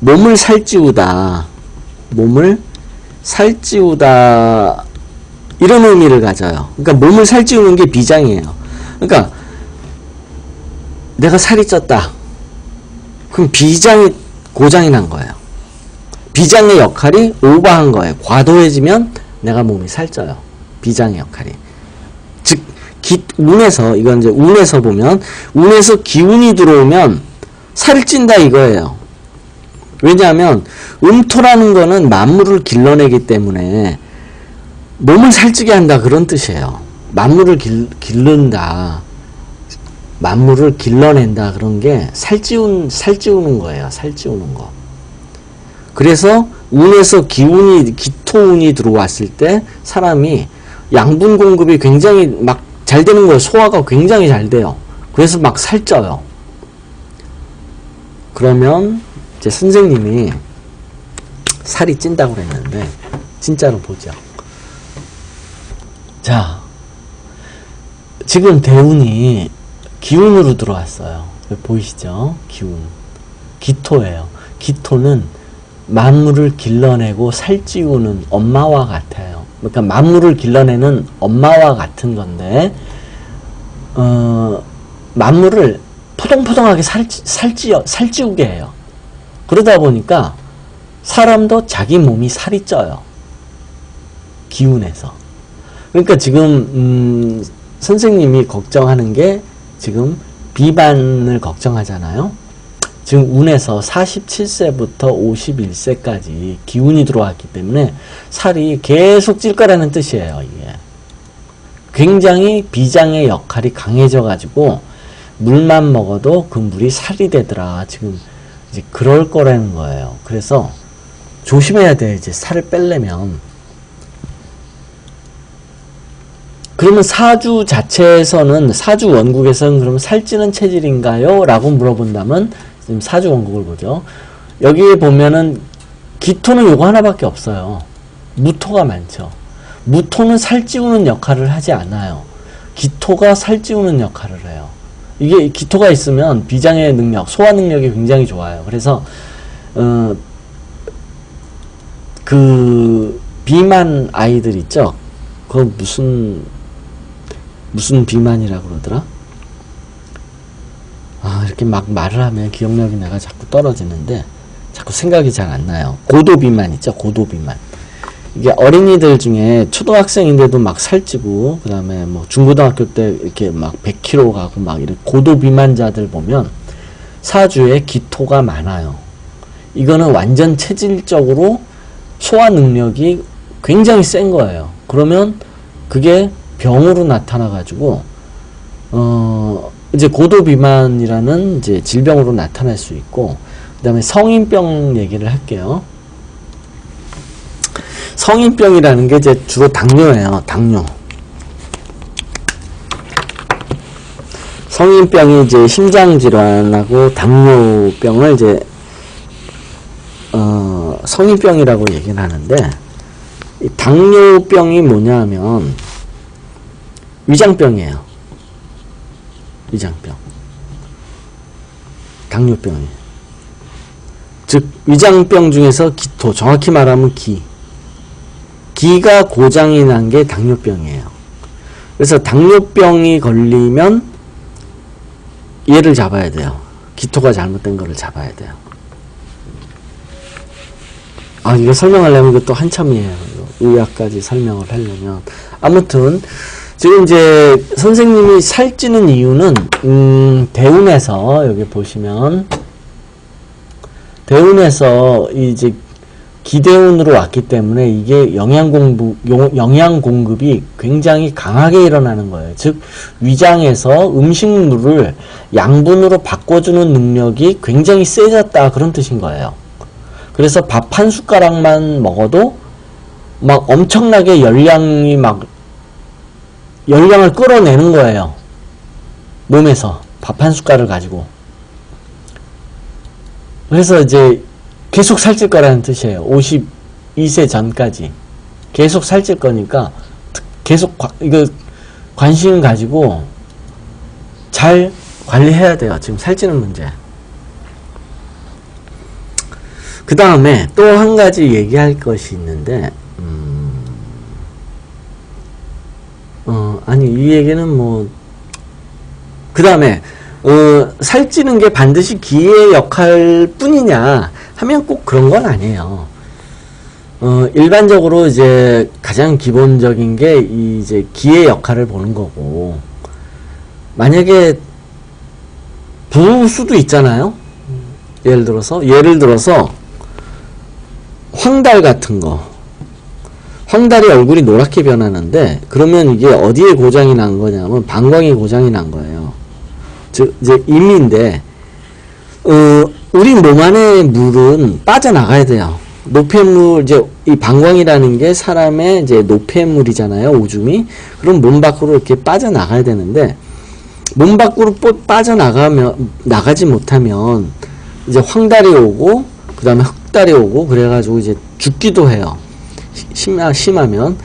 몸을 살찌우다, 몸을 살찌우다, 이런 의미를 가져요. 그러니까 몸을 살찌우는 게 비장이에요. 그러니까 내가 살이 쪘다. 그럼 비장이 고장이 난 거예요. 비장의 역할이 오버한 거예요. 과도해지면 내가 몸이 살쪄요. 비장의 역할이. 즉, 운에서, 이건 이제 운에서 보면, 운에서 기운이 들어오면 살이 찐다 이거예요. 왜냐하면 음토라는 거는 만물을 길러내기 때문에 몸을 살찌게 한다 그런 뜻이에요. 만물을 길른다, 만물을 길러낸다 그런 게 살찌우는 거예요. 살찌우는 거. 그래서 운에서 기토운이 들어왔을 때 사람이 양분 공급이 굉장히 막 잘 되는 거예요. 소화가 굉장히 잘 돼요. 그래서 막 살쪄요. 그러면 이제 선생님이 살이 찐다고 그랬는데 진짜로 보죠. 자, 지금 대운이 기운으로 들어왔어요. 보이시죠? 기운. 기토예요. 기토는 만물을 길러내고 살찌우는 엄마와 같아요. 그러니까 만물을 길러내는 엄마와 같은 건데, 만물을 포동포동하게 살찌우게 해요. 그러다 보니까 사람도 자기 몸이 살이 쪄요. 기운에서. 그러니까 지금 선생님이 걱정하는 게 지금 비만을 걱정하잖아요. 지금 운에서 47세부터 51세까지 기운이 들어왔기 때문에 살이 계속 찔 거라는 뜻이에요. 이게 굉장히 비장의 역할이 강해져 가지고 물만 먹어도 그 물이 살이 되더라. 지금 이제 그럴 거라는 거예요. 그래서 조심해야 돼. 이제 살을 빼려면. 그러면 사주 자체에서는, 사주 원국에서는 그러면 살찌는 체질인가요? 라고 물어본다면, 지금 사주 원국을 보죠. 여기에 보면은, 기토는 요거 하나밖에 없어요. 무토가 많죠. 무토는 살찌우는 역할을 하지 않아요. 기토가 살찌우는 역할을 해요. 이게 기토가 있으면 비장의 능력, 소화 능력이 굉장히 좋아요. 그래서, 그, 비만 아이들 있죠? 그거 무슨 비만이라고 그러더라? 아, 이렇게 막 말을 하면 기억력이 내가 자꾸 떨어지는데, 자꾸 생각이 잘 안 나요. 고도 비만 있죠? 고도 비만. 이게 어린이들 중에 초등학생인데도 막 살찌고, 그 다음에 뭐 중고등학교 때 이렇게 막 100kg 가고 막 이런 고도 비만자들 보면 사주에 기토가 많아요. 이거는 완전 체질적으로 소화 능력이 굉장히 센 거예요. 그러면 그게 병으로 나타나가지고, 이제 고도비만이라는 이제 질병으로 나타날 수 있고, 그 다음에 성인병 얘기를 할게요. 성인병이라는 게 이제 주로 당뇨예요. 당뇨. 성인병이 이제 심장질환하고 당뇨병을 이제, 성인병이라고 얘기를 하는데, 이 당뇨병이 뭐냐 하면, 위장병이에요. 위장병. 당뇨병이. 즉, 위장병 중에서 기토, 정확히 말하면 기가 고장이 난 게 당뇨병이에요. 그래서 당뇨병이 걸리면 얘를 잡아야 돼요. 기토가 잘못된 거를 잡아야 돼요. 아, 이거 설명하려면 이것도 한참이에요. 의학까지 설명을 하려면. 아무튼, 지금 이제 선생님이 살찌는 이유는, 대운에서, 여기 보시면, 대운에서 이제 기대운으로 왔기 때문에 이게 영양 공급이 굉장히 강하게 일어나는 거예요. 즉, 위장에서 음식물을 양분으로 바꿔주는 능력이 굉장히 세졌다. 그런 뜻인 거예요. 그래서 밥 한 숟가락만 먹어도 막 엄청나게 열량을 끌어내는 거예요. 몸에서 밥 한 숟갈을 가지고. 그래서 이제 계속 살찔 거라는 뜻이에요. 52세 전까지 계속 살찔 거니까 계속 이거 관심 가지고 잘 관리해야 돼요. 지금 살찌는 문제. 그 다음에 또 한 가지 얘기할 것이 있는데, 아니, 이 얘기는 뭐, 그 다음에, 살찌는 게 반드시 기의 역할 뿐이냐 하면 꼭 그런 건 아니에요. 일반적으로 이제 가장 기본적인 게 이제 기의 역할을 보는 거고, 만약에 부수도 있잖아요. 예를 들어서 황달 같은 거, 황달이 얼굴이 노랗게 변하는데, 그러면 이게 어디에 고장이 난 거냐면 방광에 고장이 난 거예요. 즉 이제 임인데, 우리 몸 안의 물은 빠져나가야 돼요. 노폐물, 이제 이 방광이라는 게 사람의 이제 노폐물이잖아요. 오줌이. 그럼 몸 밖으로 이렇게 빠져나가야 되는데, 몸 밖으로 나가지 못하면 이제 황달이 오고, 그 다음에 흑달이 오고, 그래가지고 이제 죽기도 해요. 심하면.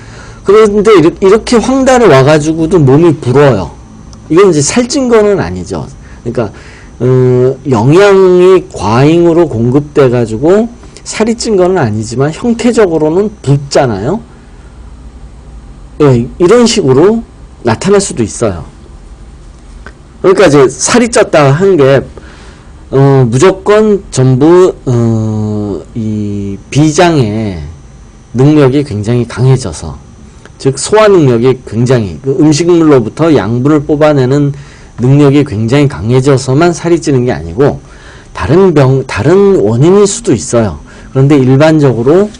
그런데 이렇게 황달이 와가지고도 몸이 불어요. 이건 이제 살찐 거는 아니죠. 그러니까, 영양이 과잉으로 공급돼가지고 살이 찐 거는 아니지만 형태적으로는 붓잖아요. 예, 이런 식으로 나타날 수도 있어요. 그러니까 이제 살이 쪘다 한 게, 무조건 전부, 이 비장의 능력이 굉장히 강해져서, 즉 소화 능력이 굉장히, 그 음식물로부터 양분을 뽑아내는 능력이 굉장히 강해져서만 살이 찌는 게 아니고 다른 원인일 수도 있어요. 그런데 일반적으로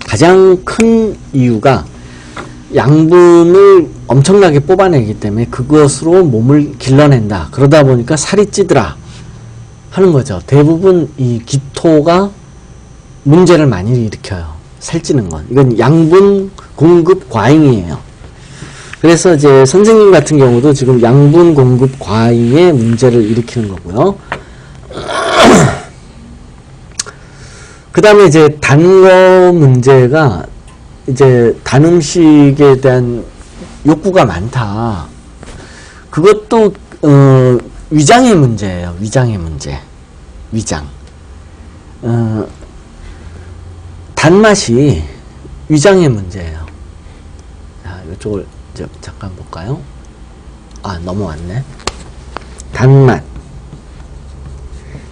가장 큰 이유가 양분을 엄청나게 뽑아내기 때문에 그것으로 몸을 길러낸다. 그러다 보니까 살이 찌더라 하는 거죠. 대부분 이 기토가 문제를 많이 일으켜요. 살찌는 건. 이건 양분 공급 과잉이에요. 그래서 이제 선생님 같은 경우도 지금 양분 공급 과잉의 문제를 일으키는 거고요. 그 다음에 이제 단 거 문제가 이제 단 음식에 대한 욕구가 많다. 그것도 위장의 문제예요. 위장의 문제. 위장. 단맛이 위장의 문제예요. 자, 이쪽을 이제 잠깐 볼까요? 아, 넘어왔네. 단맛.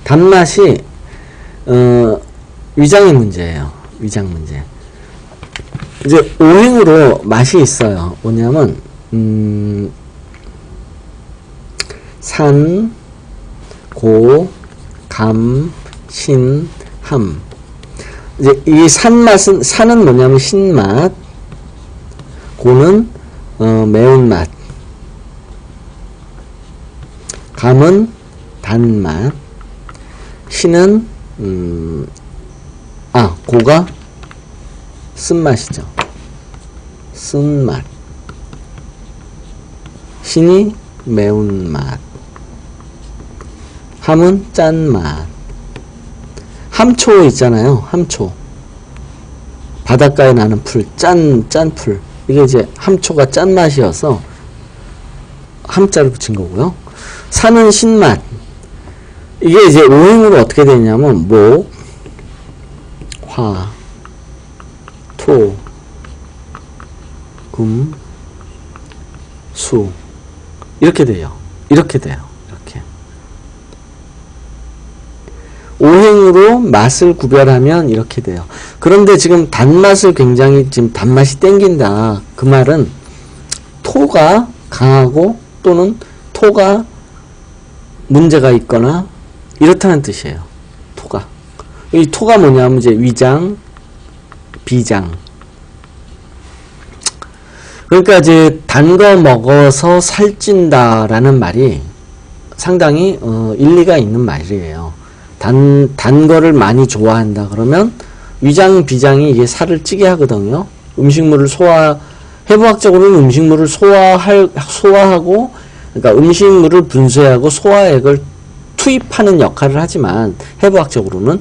단맛이 위장의 문제예요. 위장 문제. 이제 오행으로 맛이 있어요. 뭐냐면 산, 고, 감, 신, 함. 이제 이 산맛은, 산은 뭐냐면 신맛, 고는 매운맛, 감은 단맛, 신은 고가 쓴맛이죠. 쓴맛. 신이 매운맛. 함은 짠맛. 함초 있잖아요. 함초. 바닷가에 나는 풀, 짠풀. 이게 이제 함초가 짠맛이어서 함자를 붙인 거고요. 산은 신맛. 이게 이제 오행으로 어떻게 되냐면 목, 화, 토, 금, 수. 이렇게 돼요. 이렇게 돼요. 이렇게. 오행으로 맛을 구별하면 이렇게 돼요. 그런데 지금 단맛을 굉장히 지금 단맛이 땡긴다. 그 말은 토가 강하고 또는 토가 문제가 있거나 이렇다는 뜻이에요. 토가. 이 토가 뭐냐면 이제 위장, 비장. 그러니까 이제 단 거 먹어서 살찐다라는 말이 상당히 일리가 있는 말이에요. 단 거를 많이 좋아한다 그러면 위장, 비장이 이게 살을 찌게 하거든요. 음식물을 해부학적으로는 음식물을 소화하고, 그러니까 음식물을 분쇄하고 소화액을 투입하는 역할을 하지만, 해부학적으로는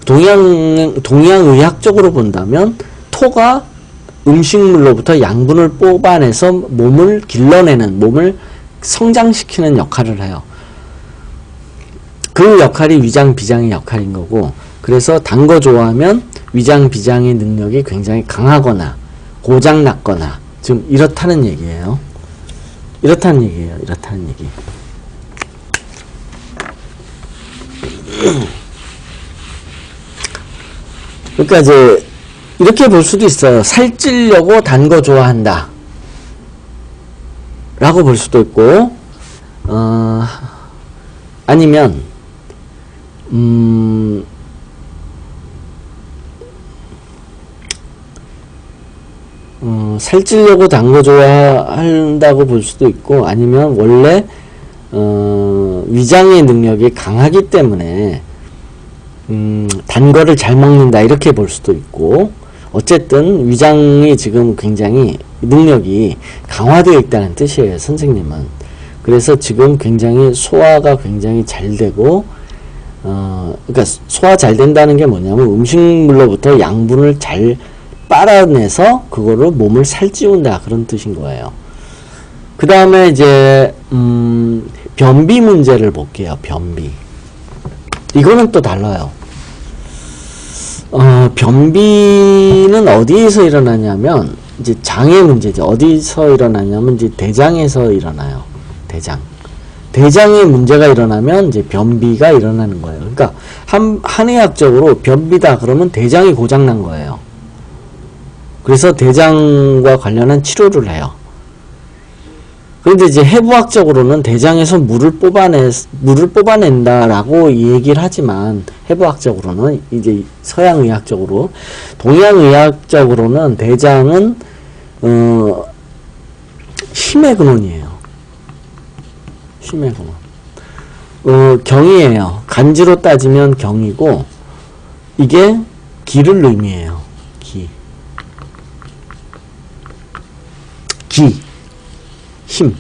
동양의학적으로 본다면 토가 음식물로부터 양분을 뽑아내서 몸을 길러내는, 몸을 성장시키는 역할을 해요. 그 역할이 위장, 비장의 역할인 거고, 그래서 단 거 좋아하면 위장, 비장의 능력이 굉장히 강하거나 고장났거나 좀 이렇다는 얘기예요. 이렇다는 얘기예요. 이렇다는 얘기. 그러니까 이제 이렇게 볼 수도 있어요. 살찌려고 단 거 좋아한다 라고 볼 수도 있고, 아니면 살찌려고 단 거 좋아한다고 볼 수도 있고, 아니면 원래 위장의 능력이 강하기 때문에 단 거를 잘 먹는다 이렇게 볼 수도 있고, 어쨌든 위장이 지금 굉장히 능력이 강화되어 있다는 뜻이에요. 선생님은. 그래서 지금 굉장히 소화가 굉장히 잘 되고, 그러니까 소화 잘 된다는 게 뭐냐면 음식물로부터 양분을 잘 빨아내서 그거를 몸을 살찌운다 그런 뜻인 거예요. 그 다음에 이제 변비 문제를 볼게요. 변비. 이거는 또 달라요. 변비는 어디에서 일어나냐면 이제 장의 문제죠. 어디서 일어나냐면 이제 대장에서 일어나요. 대장에 문제가 일어나면 이제 변비가 일어나는 거예요. 그러니까 한의학적으로 변비다 그러면 대장이 고장난 거예요. 그래서 대장과 관련한 치료를 해요. 그런데 이제 해부학적으로는 대장에서 물을 뽑아낸다라고 얘기를 하지만, 해부학적으로는 이제 서양의학적으로, 동양의학적으로는 대장은 힘의 근원이에요. 힘의 근원. 경이에요. 간지로 따지면 경이고, 이게 기를 의미해요. 기. 힘.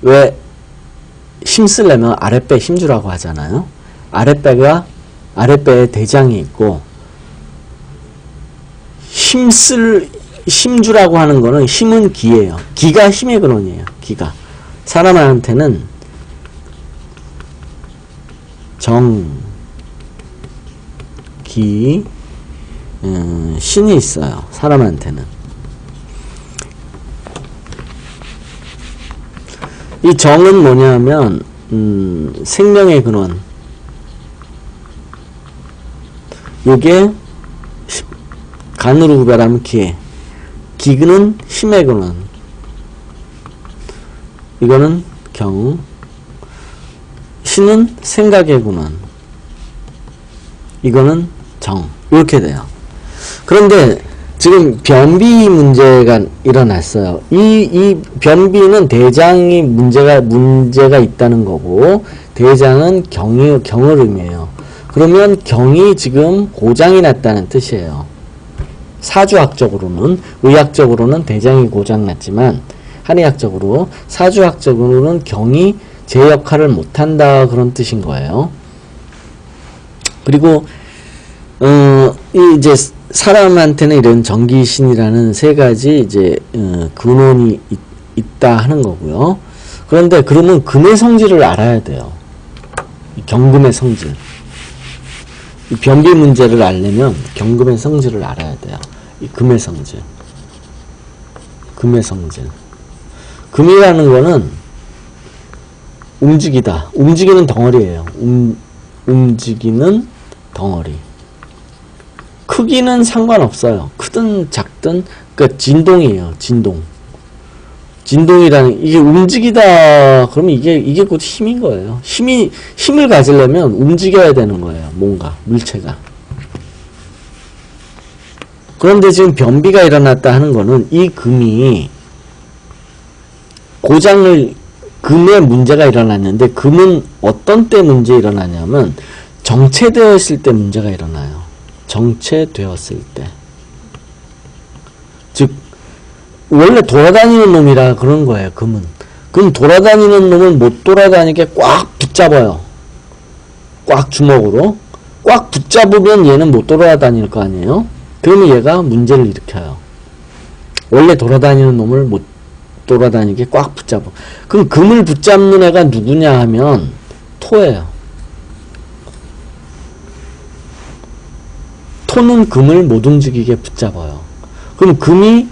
왜 힘쓰려면 아랫배 힘주라고 하잖아요. 아랫배에 대장이 있고, 힘주라고 하는 거는 힘은 기예요. 기가 힘의 근원이에요. 기가. 사람한테는 정, 기, 신이 있어요. 사람한테는. 이 정은 뭐냐면 생명의 근원. 요게 간으로 구별하면 기에. 기는 힘의 근원. 이거는 경. 신은 생각의 근원. 이거는 정. 이렇게 돼요. 그런데 지금 변비 문제가 일어났어요. 이 변비는 대장이 문제가 있다는 거고, 대장은 경을 의미해요. 그러면 경이 지금 고장이 났다는 뜻이에요. 사주학적으로는, 의학적으로는 대장이 고장났지만, 한의학적으로, 사주학적으로는 경이 제 역할을 못한다, 그런 뜻인 거예요. 그리고 이제 사람한테는 이런 정기신이라는 세 가지 이제 근원이 있다 하는 거고요. 그런데 그러면 금의 성질을 알아야 돼요. 이 경금의 성질. 이 변비 문제를 알려면 경금의 성질을 알아야 돼요. 이 금의 성질. 금의 성질. 금이라는 거는 움직이다. 움직이는 덩어리예요. 움직이는 덩어리. 크기는 상관없어요. 크든 작든, 그러니까 진동이에요. 진동. 진동이라는, 이게 움직이다 그러면 이게 곧 힘인 거예요. 힘을 가지려면 움직여야 되는 거예요. 뭔가 물체가. 그런데 지금 변비가 일어났다 하는 거는 이 금이 금에 문제가 일어났는데, 금은 어떤 때 문제 일어나냐면 정체되어 있을 때 문제가 일어나요. 정체되었을 때. 즉 원래 돌아다니는 놈이라 그런 거예요. 금은. 그럼 돌아다니는 놈을 못 돌아다니게 꽉 붙잡아요. 꽉 주먹으로. 꽉 붙잡으면 얘는 못 돌아다닐 거 아니에요. 그러면 얘가 문제를 일으켜요. 원래 돌아다니는 놈을 못 돌아다니게 꽉 붙잡아. 그럼 금을 붙잡는 애가 누구냐 하면 토예요. 토는 금을 못 움직이게 붙잡아요. 그럼 금이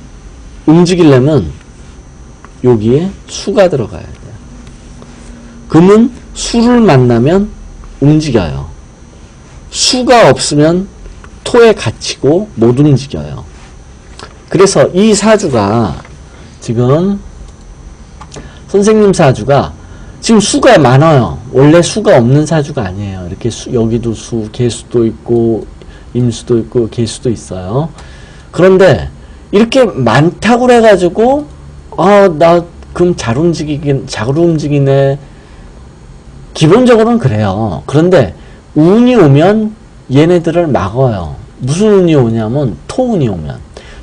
움직이려면 여기에 수가 들어가야 돼요. 금은 수를 만나면 움직여요. 수가 없으면 토에 갇히고 못 움직여요. 그래서 이 사주가 지금 선생님 사주가 지금 수가 많아요. 원래 수가 없는 사주가 아니에요. 이렇게 여기도 개수도 있고 임수도 있고 개수도 있어요. 그런데 이렇게 많다고 그래가지고 나 금 잘 움직이네. 기본적으로는 그래요. 그런데 운이 오면 얘네들을 막아요. 무슨 운이 오냐면 토운이 오면.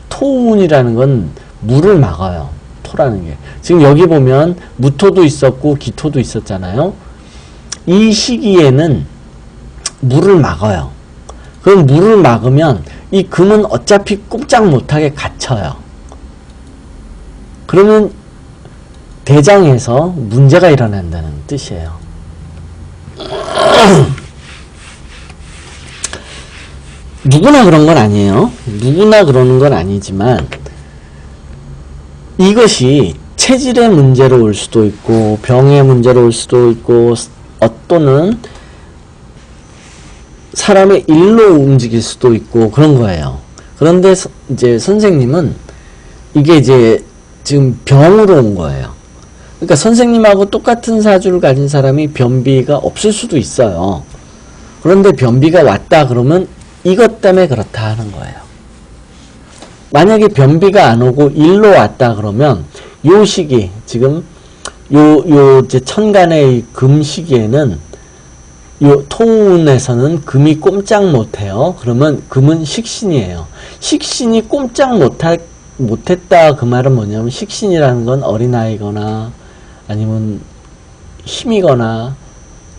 토운이라는 건 물을 막아요. 토라는 게. 지금 여기 보면 무토도 있었고 기토도 있었잖아요. 이 시기에는 물을 막아요. 그럼 물을 막으면 이 금은 어차피 꼼짝 못하게 갇혀요. 그러면 대장에서 문제가 일어난다는 뜻이에요. 누구나 그런 건 아니에요. 누구나 그러는 건 아니지만 이것이 체질의 문제로 올 수도 있고 병의 문제로 올 수도 있고 또는 사람의 일로 움직일 수도 있고 그런 거예요. 그런데 이제 선생님은 이게 이제 지금 병으로 온 거예요. 그러니까 선생님하고 똑같은 사주를 가진 사람이 변비가 없을 수도 있어요. 그런데 변비가 왔다 그러면 이것 때문에 그렇다 하는 거예요. 만약에 변비가 안 오고 일로 왔다 그러면 요 시기 지금 요 이제 천간의 금 시기에는 요 토운에서는 금이 꼼짝 못해요. 그러면 금은 식신이에요. 식신이 꼼짝 못할 못했다 그 말은 뭐냐면 식신이라는 건 어린아이거나 아니면 힘이거나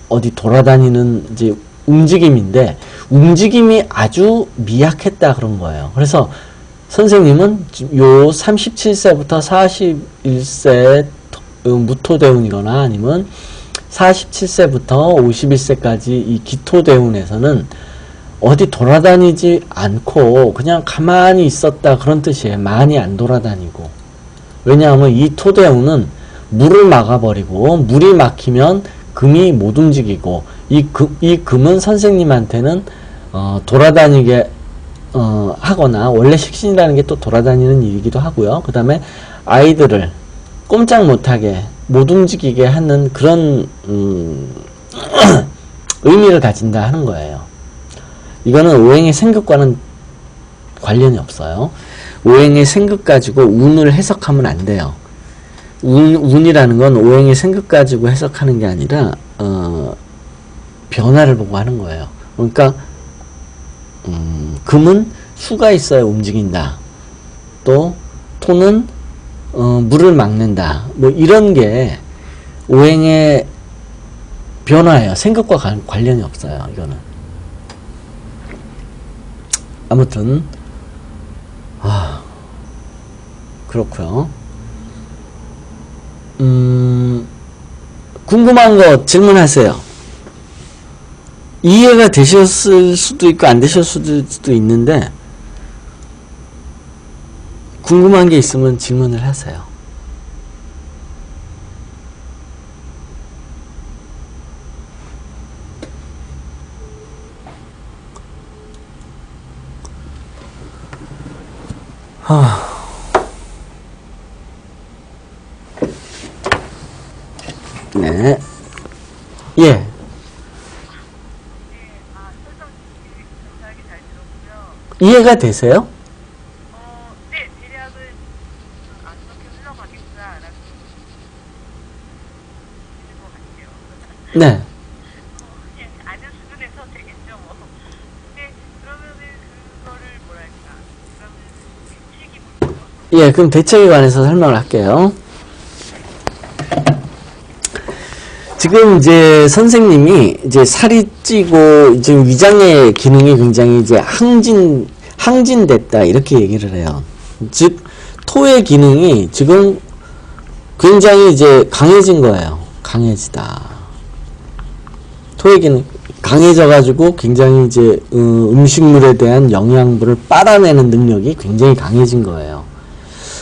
어디 돌아다니는 이제 움직임인데 움직임이 아주 미약했다 그런 거예요. 그래서 선생님은 요 37세부터 41세 무토대운이거나 아니면 47세부터 51세까지 이 기토대운에서는 어디 돌아다니지 않고 그냥 가만히 있었다 그런 뜻이에요. 많이 안 돌아다니고. 왜냐하면 이 토대운은 물을 막아버리고 물이 막히면 금이 못 움직이고 이 금은 선생님한테는 돌아다니게 하거나 원래 식신이라는 게 또 돌아다니는 일이기도 하고요. 그 다음에 아이들을 꼼짝 못하게 못 움직이게 하는 그런 의미를 가진다 하는 거예요. 이거는 오행의 생극과는 관련이 없어요. 오행의 생극 가지고 운을 해석하면 안 돼요. 운이라는 건 오행의 생극 가지고 해석하는 게 아니라 변화를 보고 하는 거예요. 그러니까 금은 수가 있어야 움직인다. 또 토는 물을 막는다. 뭐 이런 게 오행의 변화예요. 생각과 관련이 없어요. 이거는. 아무튼 그렇고요. 궁금한 거 질문하세요. 이해가 되셨을 수도 있고 안 되셨을 수도 있는데 궁금한 게 있으면 질문을 하세요. 네. 예. 이해가 되세요? 네, 대략은 어떻게 흘러가겠구나라고 있는 것 같아요. 네. 그냥 아는 수준에서 되겠죠, 뭐. 근데 그러면은 그거를 뭐랄까, 그러면 대책이 뭐죠? 예, 그럼 대책에 관해서 설명을 할게요. 지금 이제 선생님이 이제 살이 찌고 지금 위장의 기능이 굉장히 이제 항진됐다 이렇게 얘기를 해요. 즉 토의 기능이 지금 굉장히 이제 강해진 거예요. 강해지다. 토의 기능 강해져 가지고 굉장히 이제 음식물에 대한 영양분을 빨아내는 능력이 굉장히 강해진 거예요.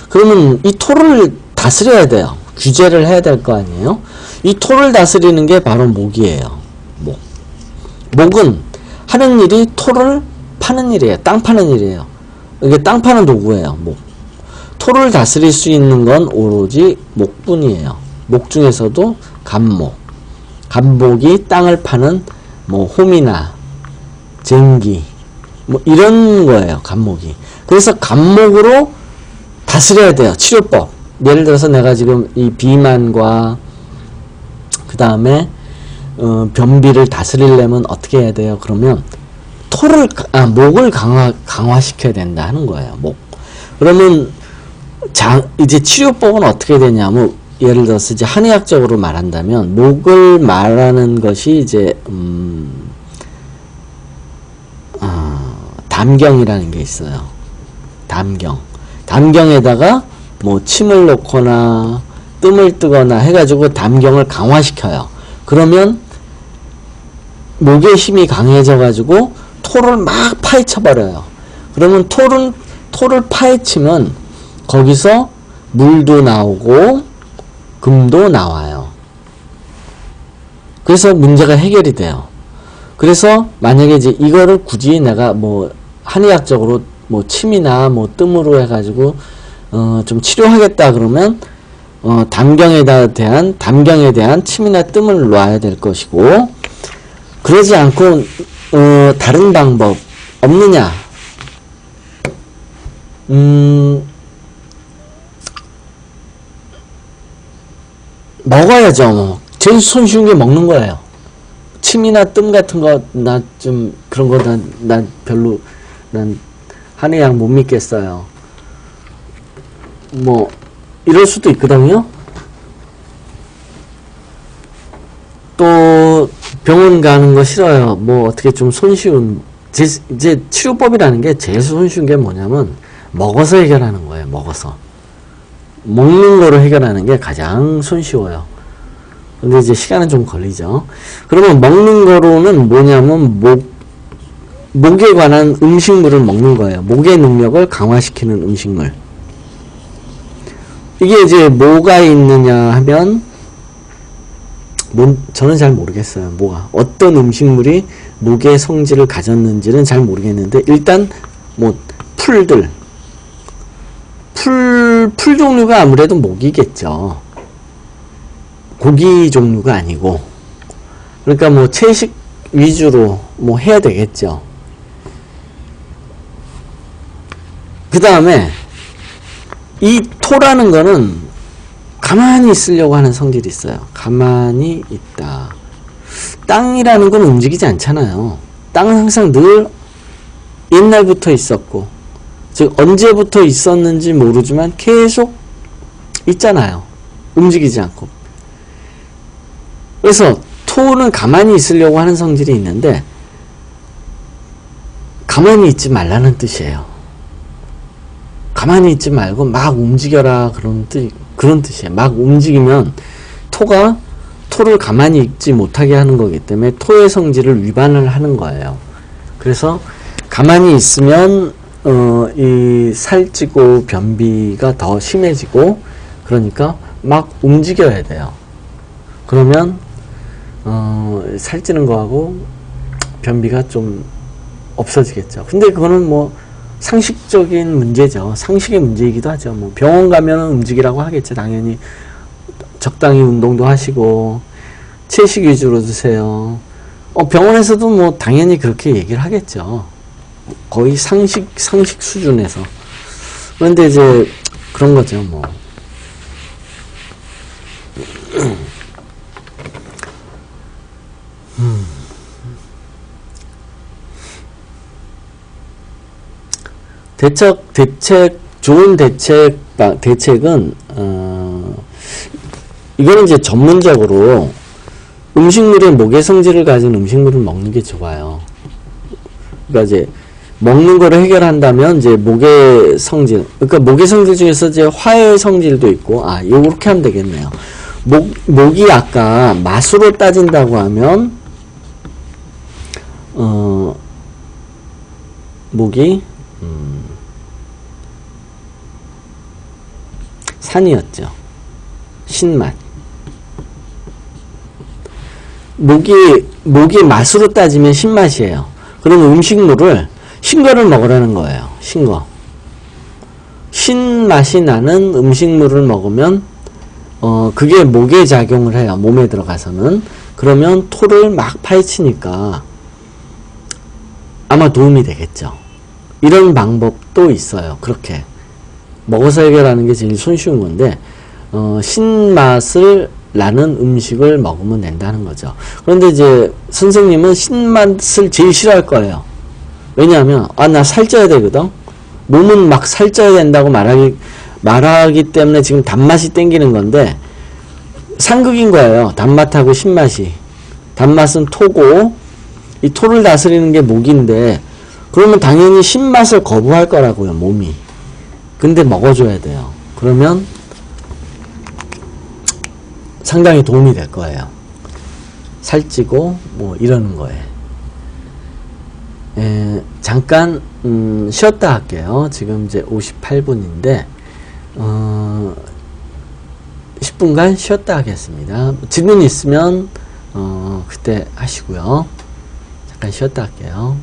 그러면 이 토를 다스려야 돼요. 규제를 해야 될 거 아니에요? 이 토를 다스리는 게 바로 목이에요. 목. 목은 하는 일이 토를 파는 일이에요. 땅 파는 일이에요. 이게 땅 파는 도구예요. 목. 토를 다스릴 수 있는 건 오로지 목뿐이에요. 목 중에서도 간목. 간목이 땅을 파는 뭐 홈이나 쟁기 뭐 이런 거예요. 간목이. 그래서 간목으로 다스려야 돼요. 치료법. 예를 들어서 내가 지금 이 비만과 그 다음에 변비를 다스리려면 어떻게 해야 돼요? 그러면 목을 강화시켜야 된다 하는 거예요. 목. 그러면 이제 치료법은 어떻게 되냐면 예를 들어서 이제 한의학적으로 말한다면 목을 말하는 것이 이제 담경이라는 게 있어요. 담경에다가 뭐 침을 놓거나 뜸을 뜨거나 해가지고 담경을 강화시켜요. 그러면 목의 힘이 강해져가지고 토를 막 파헤쳐버려요. 그러면 토를 파헤치면 거기서 물도 나오고 금도 나와요. 그래서 문제가 해결이 돼요. 그래서 만약에 이제 이거를 굳이 내가 뭐 한의학적으로 뭐 침이나 뭐 뜸으로 해가지고 좀 치료하겠다 그러면 담경에 대한 침이나 뜸을 놔야 될 것이고 그러지 않고 다른 방법 없느냐? 먹어야죠. 뭐. 제일 손쉬운 게 먹는 거예요. 침이나 뜸 같은 거 나 좀 그런 거 난 별로 난 한의학 못 믿겠어요. 뭐 이럴 수도 있거든요. 또 병원 가는 거 싫어요. 뭐 어떻게 좀 손쉬운 이제 치료법이라는 게 제일 손쉬운 게 뭐냐면 먹어서 해결하는 거예요. 먹어서 먹는 거로 해결하는 게 가장 손쉬워요. 근데 이제 시간은 좀 걸리죠. 그러면 먹는 거로는 뭐냐면 목에 관한 음식물을 먹는 거예요. 목의 능력을 강화시키는 음식물. 이게 이제 뭐가 있느냐 하면 저는 잘 모르겠어요. 뭐가 어떤 음식물이 목의 성질을 가졌는지는 잘 모르겠는데 일단 뭐 풀 종류가 아무래도 목이겠죠. 고기 종류가 아니고. 그러니까 뭐 채식 위주로 뭐 해야 되겠죠. 그 다음에 이 토라는 거는 가만히 있으려고 하는 성질이 있어요. 가만히 있다. 땅이라는 건 움직이지 않잖아요. 땅은 항상 늘 옛날부터 있었고, 즉 언제부터 있었는지 모르지만 계속 있잖아요. 움직이지 않고. 그래서 토는 가만히 있으려고 하는 성질이 있는데 가만히 있지 말라는 뜻이에요. 가만히 있지 말고 막 움직여라 그런 뜻이에요. 막 움직이면 토를 가만히 있지 못하게 하는 거기 때문에 토의 성질을 위반을 하는 거예요. 그래서 가만히 있으면 이 살찌고 변비가 더 심해지고, 그러니까 막 움직여야 돼요. 그러면 살찌는 거하고 변비가 좀 없어지겠죠. 근데 그거는 뭐 상식적인 문제죠. 상식의 문제이기도 하죠. 뭐 병원 가면 움직이라고 하겠죠. 당연히 적당히 운동도 하시고 채식 위주로 드세요. 병원에서도 뭐 당연히 그렇게 얘기를 하겠죠. 거의 상식 수준에서. 그런데 이제 그런 거죠. 뭐 좋은 대책은, 이거는 이제 전문적으로 음식물의 목의 성질을 가진 음식물을 먹는 게 좋아요. 그러니까 이제 먹는 거를 해결한다면 이제 목의 성질, 그러니까 목의 성질 중에서 이제 화의 성질도 있고, 요렇게 하면 되겠네요. 목이 아까 맛으로 따진다고 하면, 목이, 산이었죠. 신맛. 목이 맛으로 따지면 신맛이에요. 그러면 음식물을 신거를 먹으라는 거예요. 신거. 신맛이 나는 음식물을 먹으면 그게 목에 작용을 해요. 몸에 들어가서는. 그러면 토를 막 파헤치니까 아마 도움이 되겠죠. 이런 방법도 있어요. 그렇게 먹어서 해결하는 게 제일 손쉬운 건데, 신맛을 나는 음식을 먹으면 된다는 거죠. 그런데 이제 선생님은 신맛을 제일 싫어할 거예요. 왜냐하면 나 살쪄야 되거든. 몸은 막 살쪄야 된다고 말하기 때문에 지금 단맛이 땡기는 건데 상극인 거예요. 단맛하고 신맛이. 단맛은 토고, 이 토를 다스리는 게 목인데, 그러면 당연히 신맛을 거부할 거라고요, 몸이. 근데 먹어줘야 돼요. 그러면 상당히 도움이 될 거예요. 살찌고 뭐 이러는 거에. 잠깐 쉬었다 할게요. 지금 이제 58분인데 10분간 쉬었다 하겠습니다. 질문 있으면 그때 하시고요. 잠깐 쉬었다 할게요.